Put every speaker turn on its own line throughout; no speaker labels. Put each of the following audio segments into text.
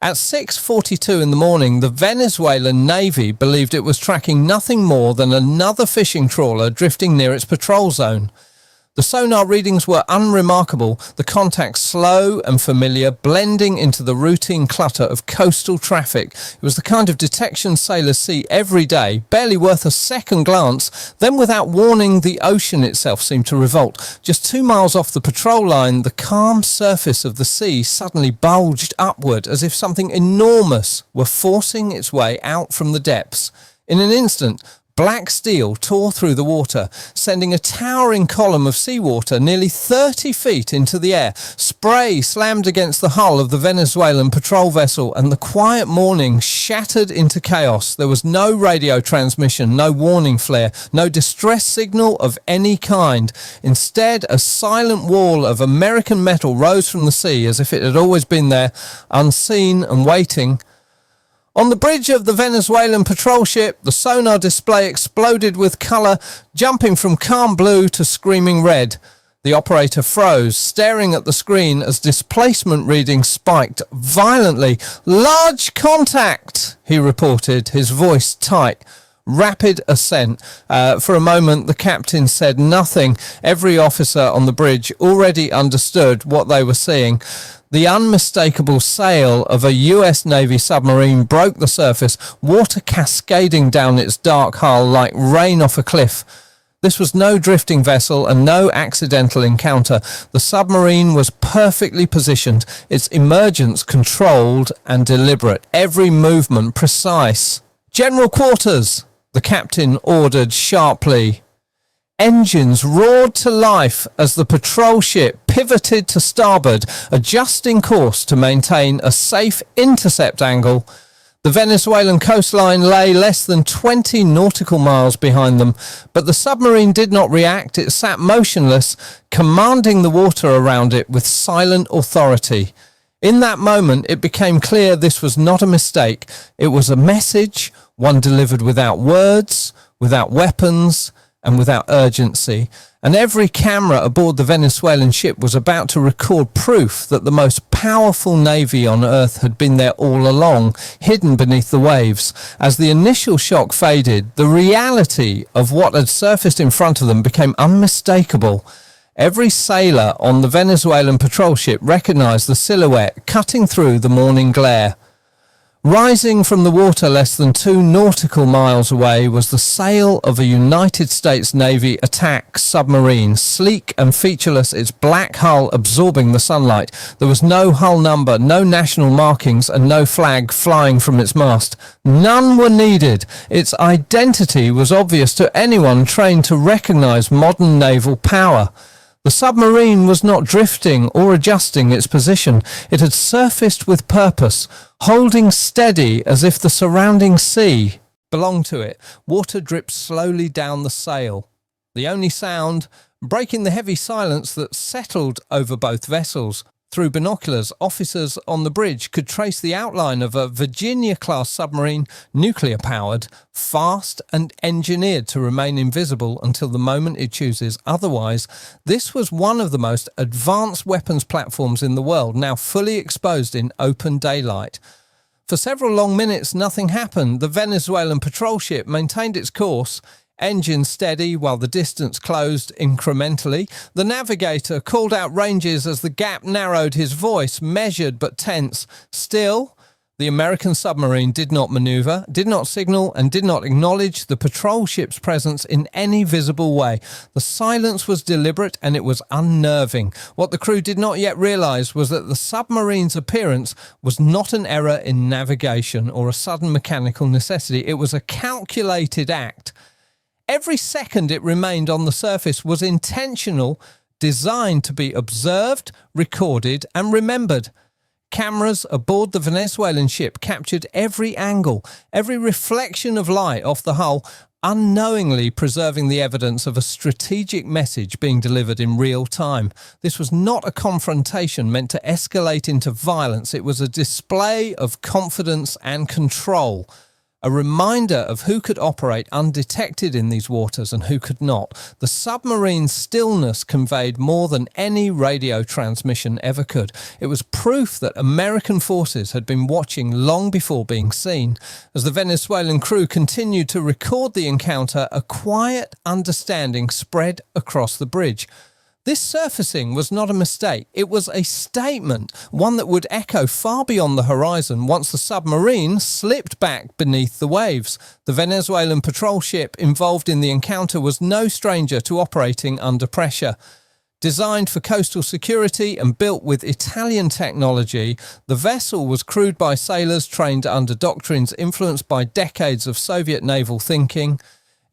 At 6:42 in the morning, the Venezuelan Navy believed it was tracking nothing more than another fishing trawler drifting near its patrol zone. The sonar readings were unremarkable, the contacts slow and familiar, blending into the routine clutter of coastal traffic. It was the kind of detection sailors see every day, barely worth a second glance. Then, without warning, the ocean itself seemed to revolt. Just 2 miles off the patrol line, the calm surface of the sea suddenly bulged upward, as if something enormous were forcing its way out from the depths. In an instant, black steel tore through the water, sending a towering column of seawater nearly 30 feet into the air. Spray slammed against the hull of the Venezuelan patrol vessel, and the quiet morning shattered into chaos. There was no radio transmission, no warning flare, no distress signal of any kind. Instead, a silent wall of American metal rose from the sea as if it had always been there, unseen and waiting. On the bridge of the Venezuelan patrol ship, the sonar display exploded with colour, jumping from calm blue to screaming red. The operator froze, staring at the screen as displacement readings spiked violently. "Large contact," he reported, his voice tight. Rapid ascent. For a moment, the captain said nothing. Every officer on the bridge already understood what they were seeing. The unmistakable sail of a US Navy submarine broke the surface, water cascading down its dark hull like rain off a cliff. This was no drifting vessel and no accidental encounter. The submarine was perfectly positioned, its emergence controlled and deliberate, every movement precise. "General quarters," the captain ordered sharply. Engines roared to life as the patrol ship pivoted to starboard, adjusting course to maintain a safe intercept angle. The Venezuelan coastline lay less than 20 nautical miles behind them, but the submarine did not react. It sat motionless, commanding the water around it with silent authority. In that moment, it became clear this was not a mistake. It was a message, one delivered without words, without weapons, and without urgency, and every camera aboard the Venezuelan ship was about to record proof that the most powerful navy on earth had been there all along, hidden beneath the waves. As the initial shock faded, the reality of what had surfaced in front of them became unmistakable. Every sailor on the Venezuelan patrol ship recognized the silhouette cutting through the morning glare. Rising from the water less than 2 nautical miles away was the sail of a United States Navy attack submarine, sleek and featureless, its black hull absorbing the sunlight. There was no hull number, no national markings, and no flag flying from its mast. None were needed. Its identity was obvious to anyone trained to recognize modern naval power. The submarine was not drifting or adjusting its position. It had surfaced with purpose, holding steady as if the surrounding sea belonged to it. Water dripped slowly down the sail. The only sound, breaking the heavy silence that settled over both vessels. Through binoculars, officers on the bridge could trace the outline of a Virginia-class submarine, nuclear-powered, fast and engineered to remain invisible until the moment it chooses otherwise. This was one of the most advanced weapons platforms in the world, now fully exposed in open daylight. For several long minutes, nothing happened. The Venezuelan patrol ship maintained its course, engine steady while the distance closed incrementally. The navigator called out ranges as the gap narrowed, his voice measured but tense. Still, the American submarine did not maneuver, did not signal, and did not acknowledge the patrol ship's presence in any visible way. The silence was deliberate and it was unnerving. What the crew did not yet realize was that the submarine's appearance was not an error in navigation or a sudden mechanical necessity. It was a calculated act. Every second it remained on the surface was intentional, designed to be observed, recorded, and remembered. Cameras aboard the Venezuelan ship captured every angle, every reflection of light off the hull, unknowingly preserving the evidence of a strategic message being delivered in real time. This was not a confrontation meant to escalate into violence. It was a display of confidence and control. a reminder of who could operate undetected in these waters and who could not. The submarine's stillness conveyed more than any radio transmission ever could. It was proof that American forces had been watching long before being seen. As the Venezuelan crew continued to record the encounter, a quiet understanding spread across the bridge. This surfacing was not a mistake. It was a statement, one that would echo far beyond the horizon once the submarine slipped back beneath the waves. The Venezuelan patrol ship involved in the encounter was no stranger to operating under pressure. Designed for coastal security and built with Italian technology, the vessel was crewed by sailors trained under doctrines influenced by decades of Soviet naval thinking.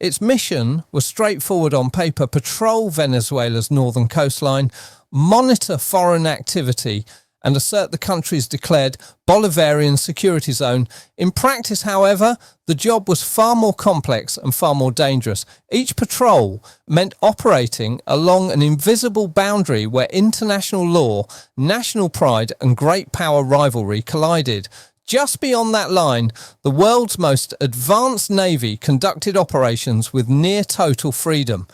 Its mission was straightforward on paper: patrol Venezuela's northern coastline, monitor foreign activity, and assert the country's declared Bolivarian security zone. In practice, however, the job was far more complex and far more dangerous. Each patrol meant operating along an invisible boundary where international law, national pride, and great power rivalry collided. Just beyond that line, the world's most advanced navy conducted operations with near total freedom.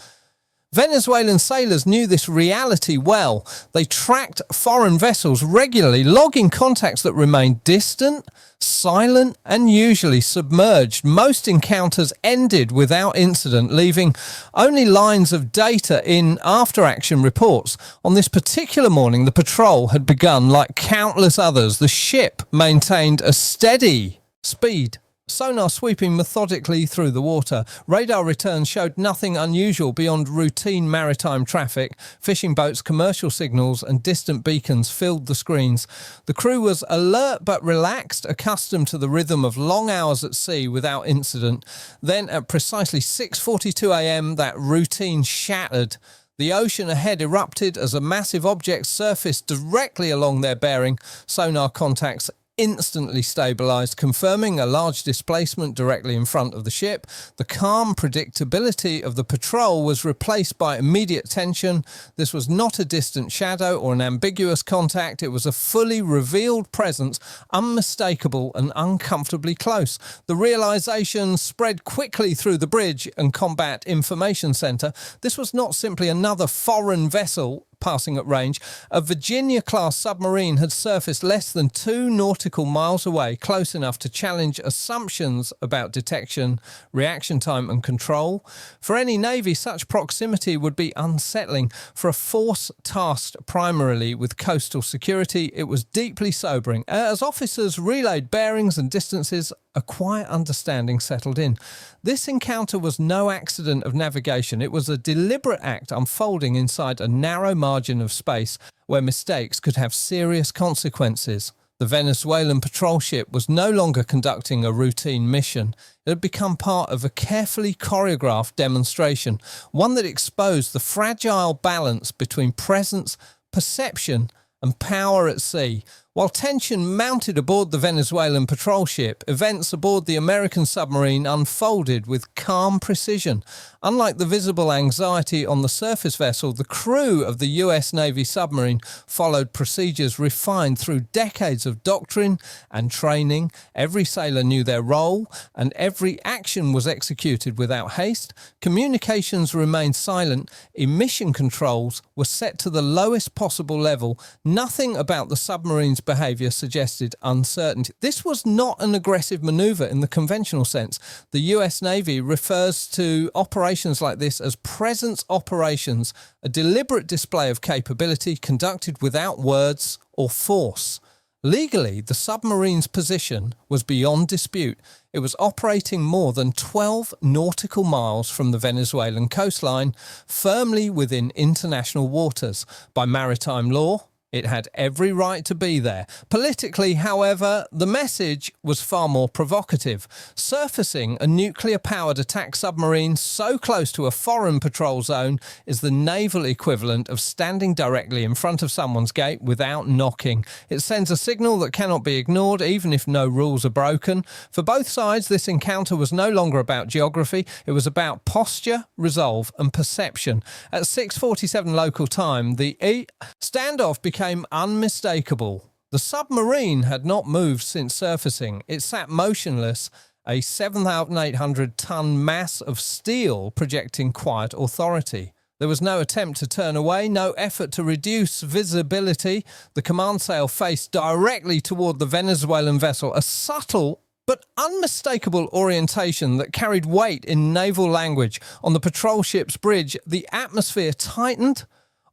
Venezuelan sailors knew this reality well. They tracked foreign vessels regularly, logging contacts that remained distant, silent, and usually submerged. Most encounters ended without incident, leaving only lines of data in after-action reports. On this particular morning, the patrol had begun like countless others. The ship maintained a steady speed. Sonar sweeping methodically through the water. Radar returns showed nothing unusual beyond routine maritime traffic. Fishing boats, commercial signals, and distant beacons filled the screens. The crew was alert but relaxed, accustomed to the rhythm of long hours at sea without incident. Then at precisely 6:42 a.m, that routine shattered. The ocean ahead erupted as a massive object surfaced directly along their bearing. Sonar contacts instantly stabilized, confirming a large displacement directly in front of the ship. The calm predictability of the patrol was replaced by immediate tension. This was not a distant shadow or an ambiguous contact. It was a fully revealed presence, unmistakable and uncomfortably close. The realization spread quickly through the bridge and combat information center. This was not simply another foreign vessel passing at range. A Virginia-class submarine had surfaced less than 2 nautical miles away, close enough to challenge assumptions about detection, reaction time and control. For any navy, such proximity would be unsettling. For a force tasked primarily with coastal security, it was deeply sobering. As officers relayed bearings and distances, a quiet understanding settled in. This encounter was no accident of navigation. It was a deliberate act unfolding inside a narrow margin of space where mistakes could have serious consequences. The Venezuelan patrol ship was no longer conducting a routine mission. It had become part of a carefully choreographed demonstration, one that exposed the fragile balance between presence, perception, and power at sea. While tension mounted aboard the Venezuelan patrol ship, events aboard the American submarine unfolded with calm precision. Unlike the visible anxiety on the surface vessel, the crew of the US Navy submarine followed procedures refined through decades of doctrine and training. Every sailor knew their role, and every action was executed without haste. Communications remained silent. Emission controls were set to the lowest possible level. Nothing about the submarine's behaviour suggested uncertainty. This was not an aggressive manoeuvre in the conventional sense. The US Navy refers to operations like this as presence operations, a deliberate display of capability conducted without words or force. Legally, the submarine's position was beyond dispute. It was operating more than 12 nautical miles from the Venezuelan coastline, firmly within international waters. By maritime law, it had every right to be there. Politically, however, the message was far more provocative. Surfacing a nuclear-powered attack submarine so close to a foreign patrol zone is the naval equivalent of standing directly in front of someone's gate without knocking. It sends a signal that cannot be ignored, even if no rules are broken. For both sides, this encounter was no longer about geography. It was about posture, resolve, and perception. At 6:47 local time, the standoff became unmistakable. The submarine had not moved since surfacing. It sat motionless, a 7,800-ton mass of steel projecting quiet authority. There was no attempt to turn away, no effort to reduce visibility. The command sail faced directly toward the Venezuelan vessel, a subtle but unmistakable orientation that carried weight in naval language. On the patrol ship's bridge, the atmosphere tightened.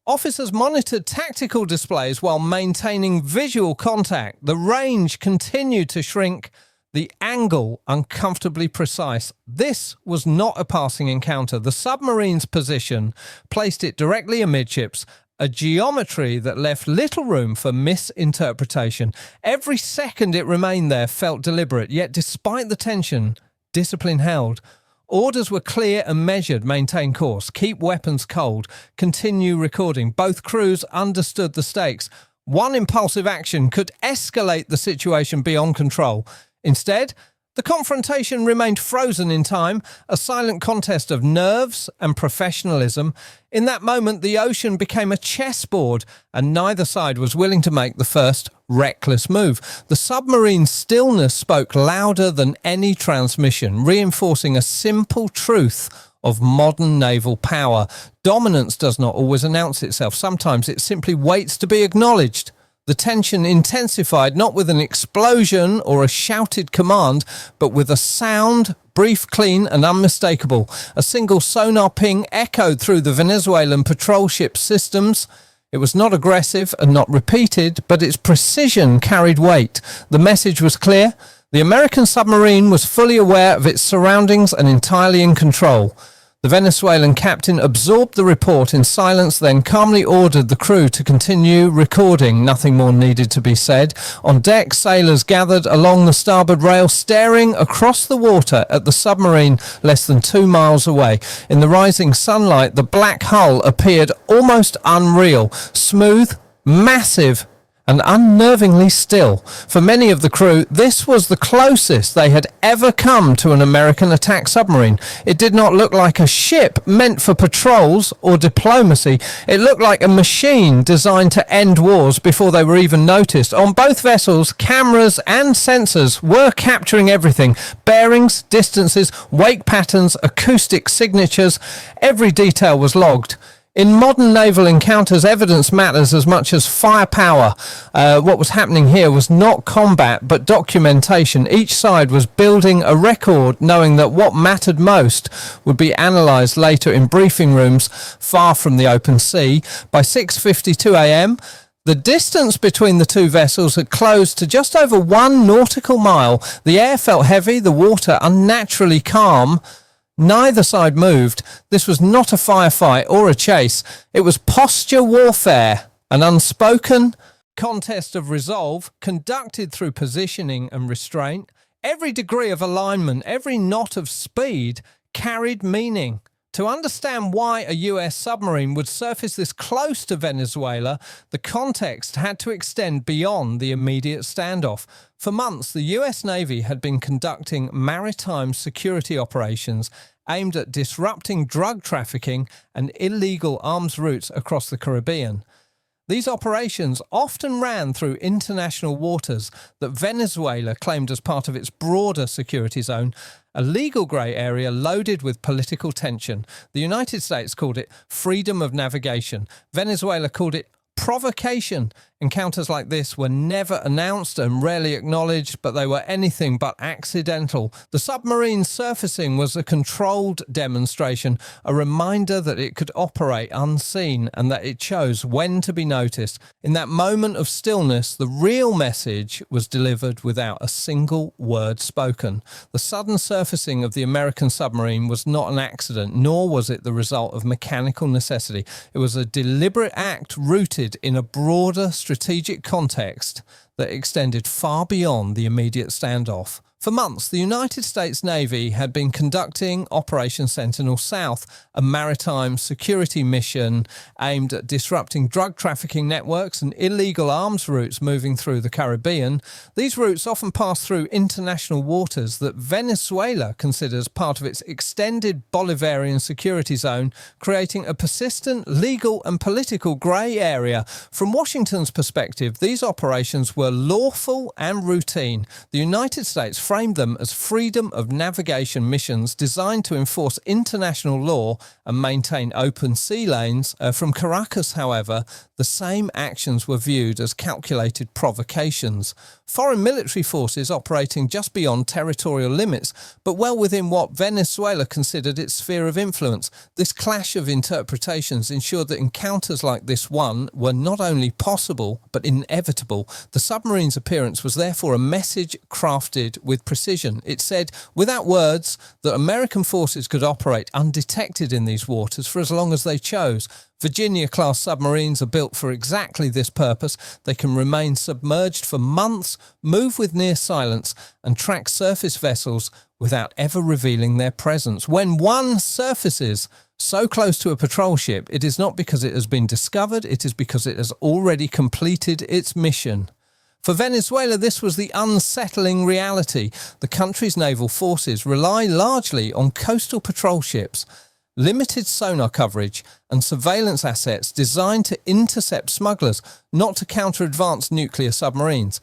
Officers monitored tactical displays while maintaining visual contact. The range continued to shrink, the angle uncomfortably precise. This was not a passing encounter. The submarine's position placed it directly amidships, a geometry that left little room for misinterpretation. Every second it remained there felt deliberate, yet despite the tension, discipline held. Orders were clear and measured: maintain course, keep weapons cold, continue recording. Both crews understood the stakes. One impulsive action could escalate the situation beyond control. Instead, the confrontation remained frozen in time, a silent contest of nerves and professionalism. In that moment, the ocean became a chessboard, and neither side was willing to make the first reckless move. The submarine's stillness spoke louder than any transmission, reinforcing a simple truth of modern naval power. Dominance does not always announce itself. Sometimes it simply waits to be acknowledged. The tension intensified not with an explosion or a shouted command, but with a sound, brief, clean and unmistakable. A single sonar ping echoed through the Venezuelan patrol ship systems. It was not aggressive and not repeated, but its precision carried weight. The message was clear. The American submarine was fully aware of its surroundings and entirely in control. The Venezuelan captain absorbed the report in silence, then calmly ordered the crew to continue recording. Nothing more needed to be said. On deck, sailors gathered along the starboard rail, staring across the water at the submarine less than 2 miles away. In the rising sunlight, the black hull appeared almost unreal, smooth, massive, and unnervingly still. For many of the crew, this was the closest they had ever come to an American attack submarine. It did not look like a ship meant for patrols or diplomacy. It looked like a machine designed to end wars before they were even noticed. On both vessels, cameras and sensors were capturing everything: bearings, distances, wake patterns, acoustic signatures. Every detail was logged. In modern naval encounters, evidence matters as much as firepower. What was happening here was not combat, but documentation. Each side was building a record, knowing that what mattered most would be analysed later in briefing rooms far from the open sea. By 6:52 a.m., the distance between the two vessels had closed to just over 1 nautical mile. The air felt heavy, the water unnaturally calm. Neither side moved. This was not a firefight or a chase. It was posture warfare, an unspoken contest of resolve conducted through positioning and restraint. Every degree of alignment, every knot of speed carried meaning. To understand why a US submarine would surface this close to Venezuela, the context had to extend beyond the immediate standoff. For months, the US Navy had been conducting maritime security operations aimed at disrupting drug trafficking and illegal arms routes across the Caribbean. These operations often ran through international waters that Venezuela claimed as part of its broader security zone, a legal grey area loaded with political tension. The United States called it freedom of navigation. Venezuela called it provocation. Encounters like this were never announced and rarely acknowledged, but they were anything but accidental. The submarine surfacing was a controlled demonstration, a reminder that it could operate unseen and that it chose when to be noticed. In that moment of stillness, the real message was delivered without a single word spoken. The sudden surfacing of the American submarine was not an accident, nor was it the result of mechanical necessity. It was a deliberate act rooted in a broader strategic context that extended far beyond the immediate standoff. For months, the United States Navy had been conducting Operation Sentinel South, a maritime security mission aimed at disrupting drug trafficking networks and illegal arms routes moving through the Caribbean. These routes often pass through international waters that Venezuela considers part of its extended Bolivarian security zone, creating a persistent legal and political grey area. From Washington's perspective, these operations were were lawful and routine. The United States framed them as freedom of navigation missions designed to enforce international law and maintain open sea lanes. From Caracas, however, the same actions were viewed as calculated provocations. Foreign military forces operating just beyond territorial limits, but well within what Venezuela considered its sphere of influence. This clash of interpretations ensured that encounters like this one were not only possible, but inevitable. The submarine's appearance was therefore a message crafted with precision. It said, without words, that American forces could operate undetected in these waters for as long as they chose. Virginia-class submarines are built for exactly this purpose. They can remain submerged for months, move with near silence, and track surface vessels without ever revealing their presence. When one surfaces so close to a patrol ship, it is not because it has been discovered, it is because it has already completed its mission. For Venezuela, this was the unsettling reality. The country's naval forces rely largely on coastal patrol ships, limited sonar coverage, and surveillance assets designed to intercept smugglers, not to counter advanced nuclear submarines.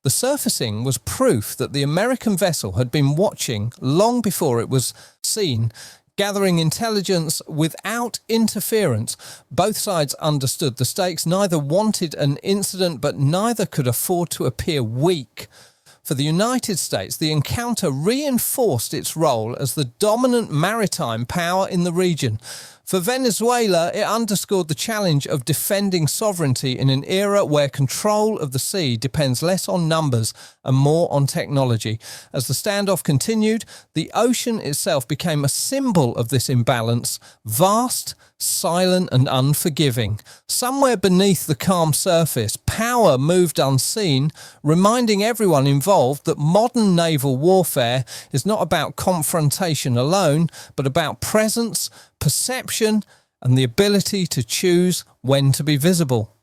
The surfacing was proof that the American vessel had been watching long before it was seen, gathering intelligence without interference. Both sides understood the stakes. Neither wanted an incident, but neither could afford to appear weak. For the United States, the encounter reinforced its role as the dominant maritime power in the region. For Venezuela, it underscored the challenge of defending sovereignty in an era where control of the sea depends less on numbers and more on technology. As the standoff continued, the ocean itself became a symbol of this imbalance, vast, silent and unforgiving. Somewhere beneath the calm surface, power moved unseen, reminding everyone involved that modern naval warfare is not about confrontation alone, but about presence, perception, and the ability to choose when to be visible.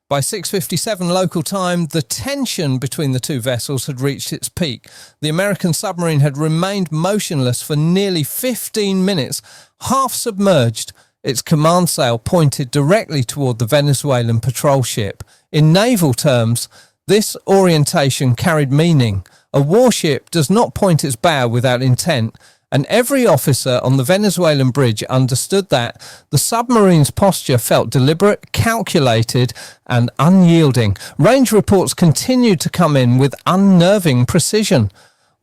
By 6:57 local time, the tension between the two vessels had reached its peak. The American submarine had remained motionless for nearly 15 minutes, half submerged, its command sail pointed directly toward the Venezuelan patrol ship. In naval terms, this orientation carried meaning. A warship does not point its bow without intent, and every officer on the Venezuelan bridge understood that. The submarine's posture felt deliberate, calculated, and unyielding. Range reports continued to come in with unnerving precision.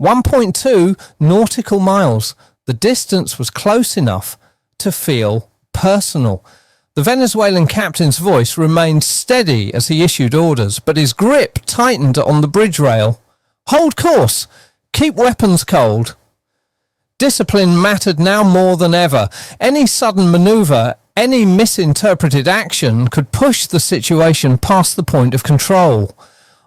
1.2 nautical miles. The distance was close enough to feel personal. The Venezuelan captain's voice remained steady as he issued orders, but his grip tightened on the bridge rail. Hold course! Keep weapons cold! Discipline mattered now more than ever. Any sudden manoeuvre, any misinterpreted action could push the situation past the point of control.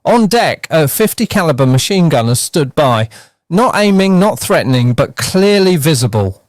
On deck, a .50 caliber machine gunner stood by, not aiming, not threatening, but clearly visible.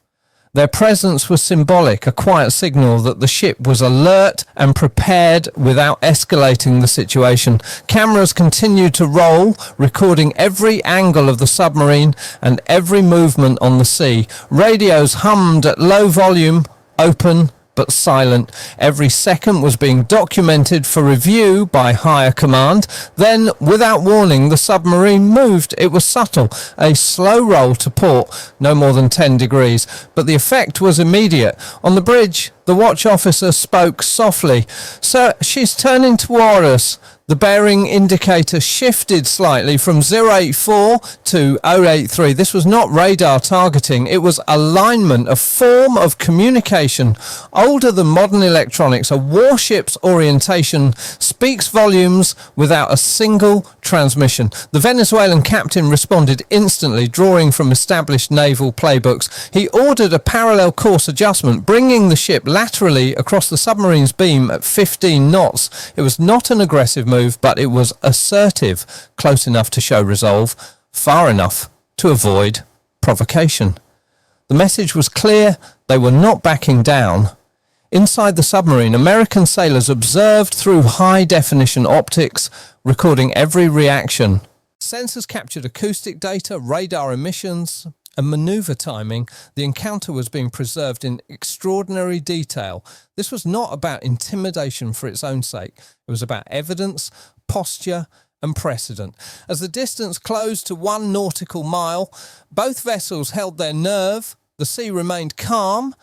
Their presence was symbolic, a quiet signal that the ship was alert and prepared without escalating the situation. Cameras continued to roll, recording every angle of the submarine and every movement on the sea. Radios hummed at low volume, open but silent. Every second was being documented for review by higher command. Then, without warning, the submarine moved. It was subtle, a slow roll to port, no more than 10 degrees. But the effect was immediate. On the bridge, the watch officer spoke softly. "Sir, she's turning toward us." The bearing indicator shifted slightly from 084 to 083. This was not radar targeting. It was alignment, a form of communication older than modern electronics. A warship's orientation speaks volumes without a single transmission. The Venezuelan captain responded instantly, drawing from established naval playbooks. He ordered a parallel course adjustment, bringing the ship laterally across the submarine's beam at 15 knots. It was not an aggressive move, but it was assertive, close enough to show resolve, far enough to avoid provocation. The message was clear. They were not backing down. Inside the submarine, American sailors observed through high-definition optics, recording every reaction. Sensors captured acoustic data, radar emissions, and manoeuvre timing. The encounter was being preserved in extraordinary detail. This was not about intimidation for its own sake. It was about evidence, posture, and precedent. As the distance closed to 1 nautical mile, both vessels held their nerve, the sea remained calm,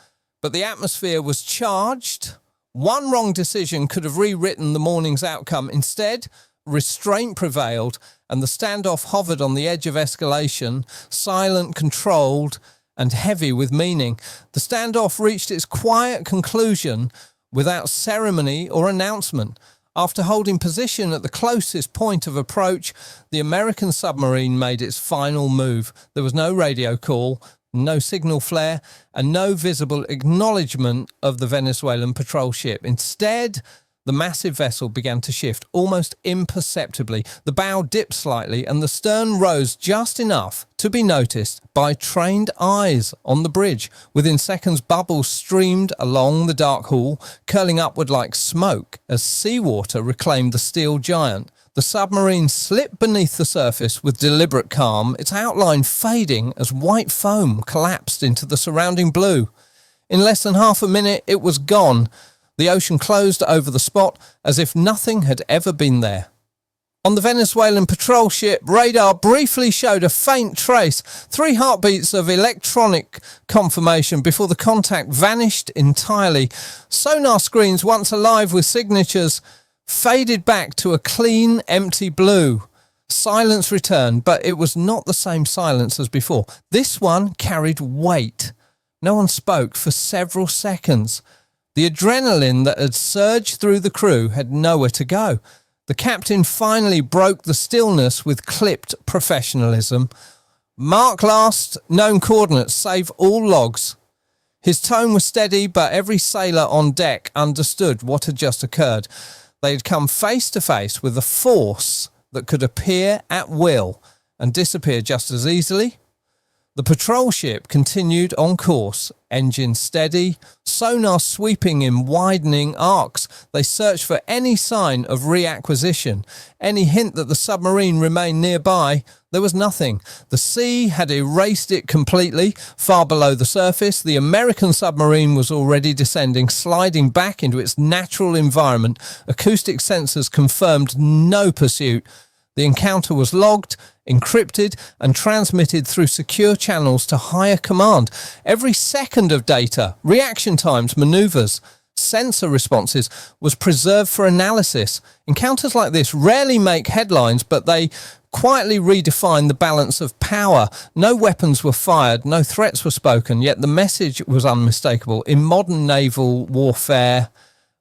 but the atmosphere was charged. One wrong decision could have rewritten the morning's outcome. Instead, restraint prevailed, and the standoff hovered on the edge of escalation, silent, controlled, and heavy with meaning. The standoff reached its quiet conclusion without ceremony or announcement. After holding position at the closest point of approach, the American submarine made its final move. There was no radio call, no signal flare, and no visible acknowledgement of the Venezuelan patrol ship. Instead, the massive vessel began to shift almost imperceptibly. The bow dipped slightly and the stern rose just enough to be noticed by trained eyes on the bridge. Within seconds, bubbles streamed along the dark hull, curling upward like smoke as seawater reclaimed the steel giant. The submarine slipped beneath the surface with deliberate calm, its outline fading as white foam collapsed into the surrounding blue. In less than half a minute, it was gone. The ocean closed over the spot as if nothing had ever been there. On the Venezuelan patrol ship, radar briefly showed a faint trace, 3 heartbeats of electronic confirmation before the contact vanished entirely. Sonar screens, once alive with signatures, faded back to a clean, empty blue. Silence returned, but it was not the same silence as before. This one carried weight. No one spoke for several seconds. The adrenaline that had surged through the crew had nowhere to go. The captain finally broke the stillness with clipped professionalism. "Mark last known coordinates, save all logs." His tone was steady, but every sailor on deck understood what had just occurred. They had come face to face with a force that could appear at will and disappear just as easily. The patrol ship continued on course, engine steady, sonar sweeping in widening arcs. They searched for any sign of reacquisition, any hint that the submarine remained nearby. There was nothing. The sea had erased it completely. Far below the surface, the American submarine was already descending, sliding back into its natural environment. Acoustic sensors confirmed no pursuit. The encounter was logged, encrypted, and transmitted through secure channels to higher command. Every second of data, reaction times, maneuvers, sensor responses was preserved for analysis. Encounters like this rarely make headlines, but they quietly redefine the balance of power. No weapons were fired, no threats were spoken, yet the message was unmistakable. In modern naval warfare,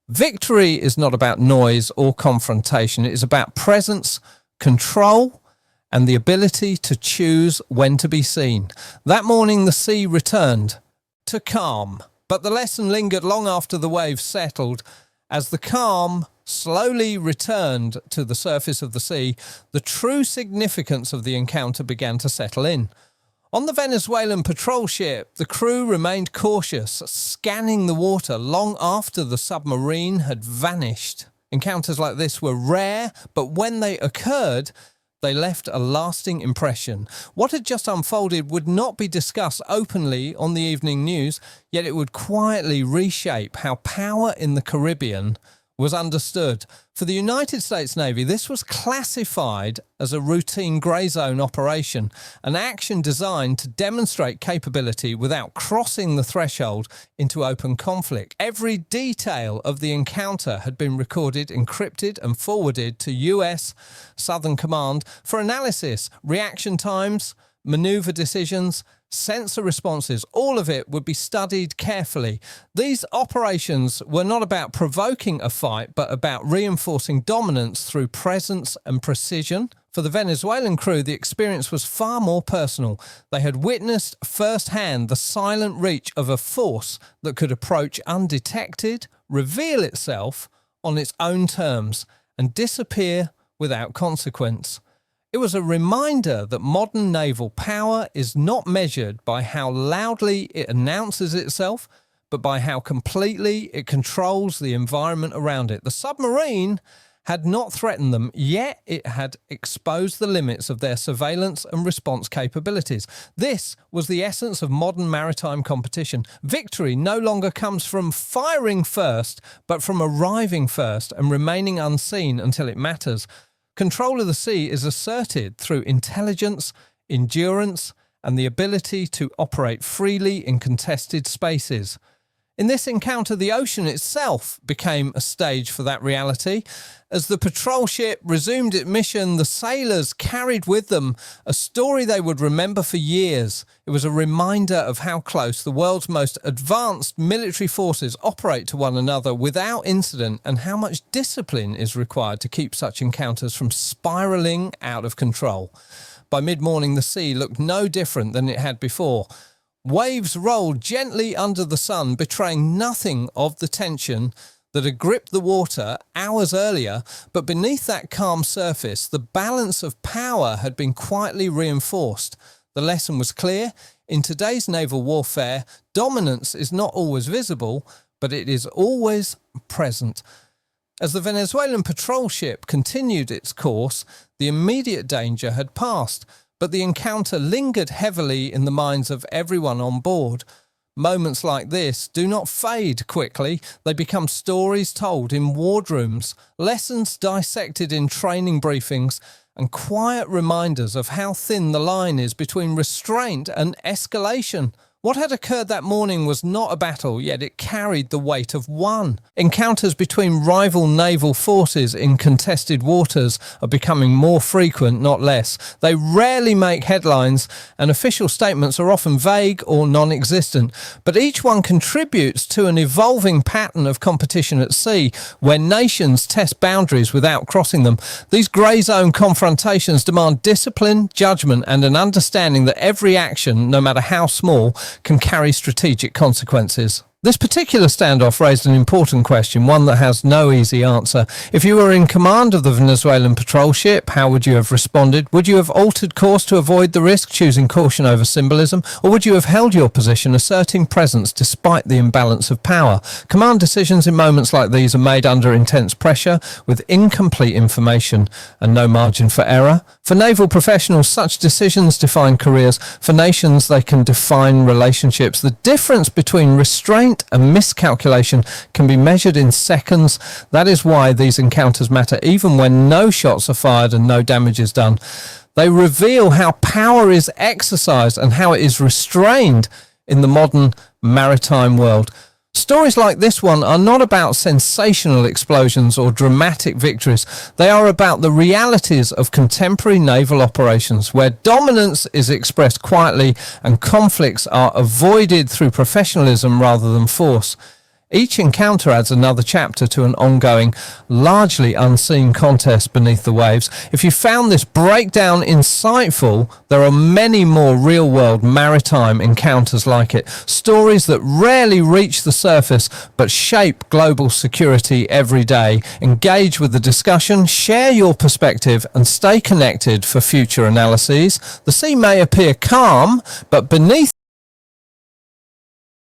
victory is not about noise or confrontation. It is about presence, control, and the ability to choose when to be seen. That morning the sea returned to calm, but the lesson lingered long after the waves settled. As the calm slowly returned to the surface of the sea, the true significance of the encounter began to settle in. On the Venezuelan patrol ship, the crew remained cautious, scanning the water long after the submarine had vanished. Encounters like this were rare, but when they occurred, they left a lasting impression. What had just unfolded would not be discussed openly on the evening news, yet it would quietly reshape how power in the Caribbean was understood. For the United States Navy, this was classified as a routine grey zone operation, an action designed to demonstrate capability without crossing the threshold into open conflict. Every detail of the encounter had been recorded, encrypted, and forwarded to US Southern Command for analysis. Reaction times, maneuver decisions, sensor responses, all of it would be studied carefully. These operations were not about provoking a fight, but about reinforcing dominance through presence and precision. For the Venezuelan crew, the experience was far more personal. They had witnessed firsthand the silent reach of a force that could approach undetected, reveal itself on its own terms, and disappear without consequence. It was a reminder that modern naval power is not measured by how loudly it announces itself, but by how completely it controls the environment around it. The submarine had not threatened them, yet it had exposed the limits of their surveillance and response capabilities. This was the essence of modern maritime competition. Victory no longer comes from firing first, but from arriving first and remaining unseen until it matters. Control of the sea is asserted through intelligence, endurance, and the ability to operate freely in contested spaces. In this encounter, the ocean itself became a stage for that reality. As the patrol ship resumed its mission, the sailors carried with them a story they would remember for years. It was a reminder of how close the world's most advanced military forces operate to one another without incident, and how much discipline is required to keep such encounters from spiralling out of control. By mid-morning, the sea looked no different than it had before. Waves rolled gently under the sun, betraying nothing of the tension that had gripped the water hours earlier, but beneath that calm surface, the balance of power had been quietly reinforced. The lesson was clear. In today's naval warfare, dominance is not always visible, but it is always present. As the Venezuelan patrol ship continued its course, the immediate danger had passed, but the encounter lingered heavily in the minds of everyone on board. Moments like this do not fade quickly. They become stories told in wardrooms, lessons dissected in training briefings, and quiet reminders of how thin the line is between restraint and escalation. What had occurred that morning was not a battle, yet it carried the weight of one. Encounters between rival naval forces in contested waters are becoming more frequent, not less. They rarely make headlines, and official statements are often vague or non-existent. But each one contributes to an evolving pattern of competition at sea, where nations test boundaries without crossing them. These grey zone confrontations demand discipline, judgment, and an understanding that every action, no matter how small, can carry strategic consequences. This particular standoff raised an important question, one that has no easy answer. If you were in command of the Venezuelan patrol ship, how would you have responded? Would you have altered course to avoid the risk, choosing caution over symbolism? Or would you have held your position, asserting presence despite the imbalance of power? Command decisions in moments like these are made under intense pressure, with incomplete information and no margin for error. For naval professionals, such decisions define careers. For nations, they can define relationships. The difference between restraint and miscalculation can be measured in seconds. That is why these encounters matter, even when no shots are fired and no damage is done. They reveal how power is exercised and how it is restrained in the modern maritime world. Stories like this one are not about sensational explosions or dramatic victories. They are about the realities of contemporary naval operations, where dominance is expressed quietly and conflicts are avoided through professionalism rather than force. Each encounter adds another chapter to an ongoing, largely unseen contest beneath the waves. If you found this breakdown insightful, there are many more real-world maritime encounters like it. Stories that rarely reach the surface but shape global security every day. Engage with the discussion, share your perspective, and stay connected for future analyses. The sea may appear calm, but beneath